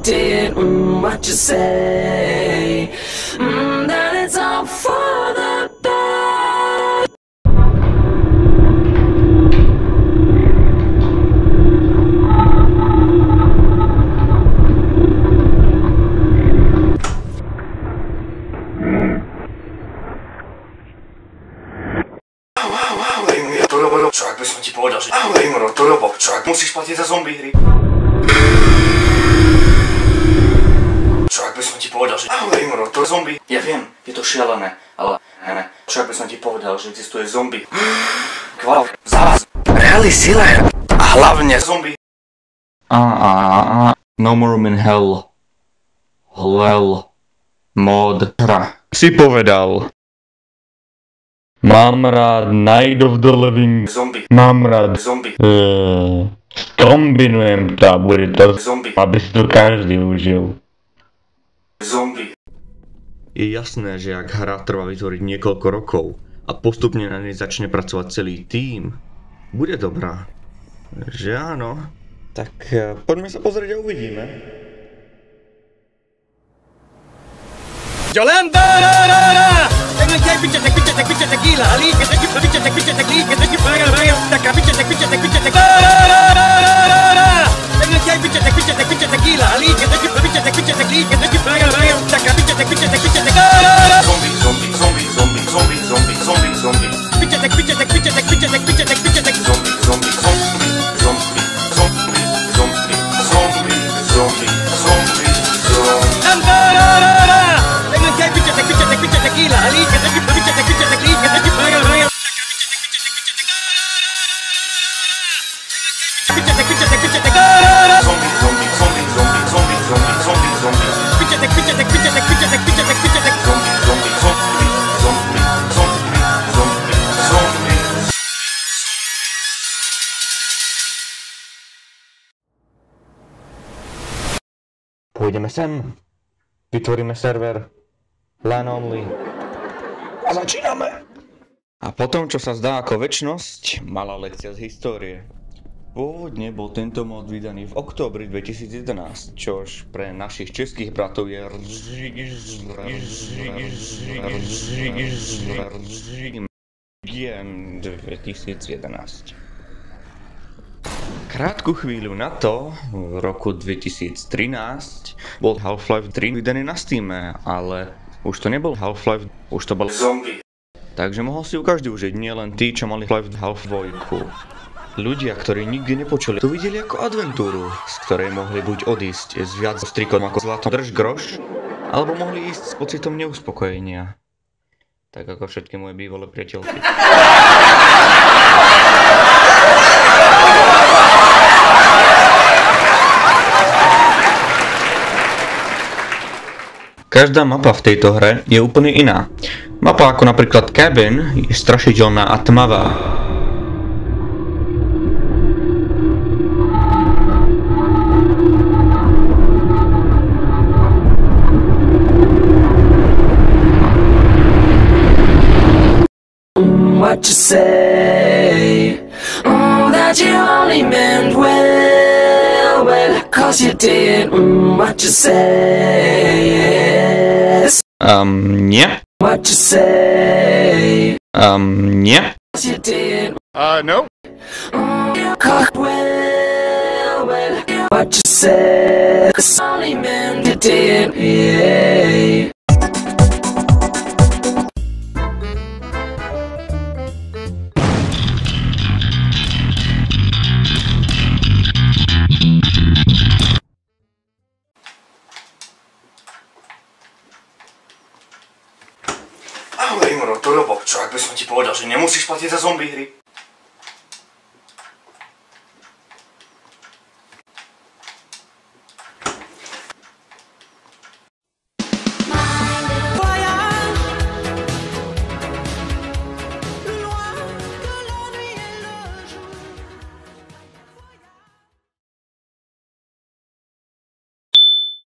did, what you say, that it's all for the best. Čo ak by som ti povedal, že to robo, čo ak musíš platiť za zombie hry? Čo ak by som ti povedal, že to je zombie? Ja viem, je to šialené, ale ne. Čo ak by som ti povedal, že existuje zombie? Kval, závaz, reali sile a hlavne zombie. No more room in hell. Hell. Mod. Hra. Si povedal. Mám rád Night of the Living. Zombie. Mám rád Zombie. Kombinujem to a bude to, Zombie. aby si to každý užil. Zombie. Je jasné, že ak hra trvá vytvoriť niekoľko rokov a postupne na nej začne pracovať celý tím, bude dobrá. Že áno? Tak poďme sa pozrieť a uvidíme. Yolanda! Tengo que pinche tequila, ali que te pinche tequila, que te paga rayo, taca pinche tequila. Tengo que pinche tequila, ali que te pinche tequila, que te paga rayo, taca pinche tequila. Zombie, zombie, zombie, zombie, zombie, zombie, zombie, zombie. Pinche zombie, Zombie, zombie, zombie, zombie, zombie, zombie, zombie, zombie, zombie, zombie. Tengo que pinche tequila, ali que te pinche tequila, que te paga rayo. Zombie, zombie, zombie, zombie, zombie, zombie, zombie, zombie. Pinche Zombie, zombie, zombie, zombie, zombie, zombie, zombie. Pôjdeme sem. Vytvoríme server. LAN only. A začíname! A potom, čo sa zdá ako večnosť, malá lekcia z histórie. Pôvodne bol tento mod vydaný v októbri 2011, čož pre našich českých bratov je GM 2011. Krátku chvíľu na to, v roku 2013, bol Half-Life 3 vydaný na Steame, ale už to nebol Half-Life, už to bol Zombie. Takže mohol si ju každý užiť, nie len tí, čo mali Half-2. Ľudia, ktorí nikdy nepočuli, to videli ako adventúru, z ktorej mohli buď odísť s viac strikom ako zlatom drž groš, alebo mohli ísť s pocitom neuspokojenia. Tak ako všetky moje bývalé priateľky. Každá mapa v tejto hre je úplne iná. Mapa ako napríklad Cabin je strašidelná a tmavá. What you say, that you only meant well, cause you did, what you say, Nie. what you say, Nie. cause you did, No. cause what you said, cause only meant you did, yeah. Ahoj, Imro, to robo. Čo ak by som ti povedal, že nemusíš platiť za zombie hry?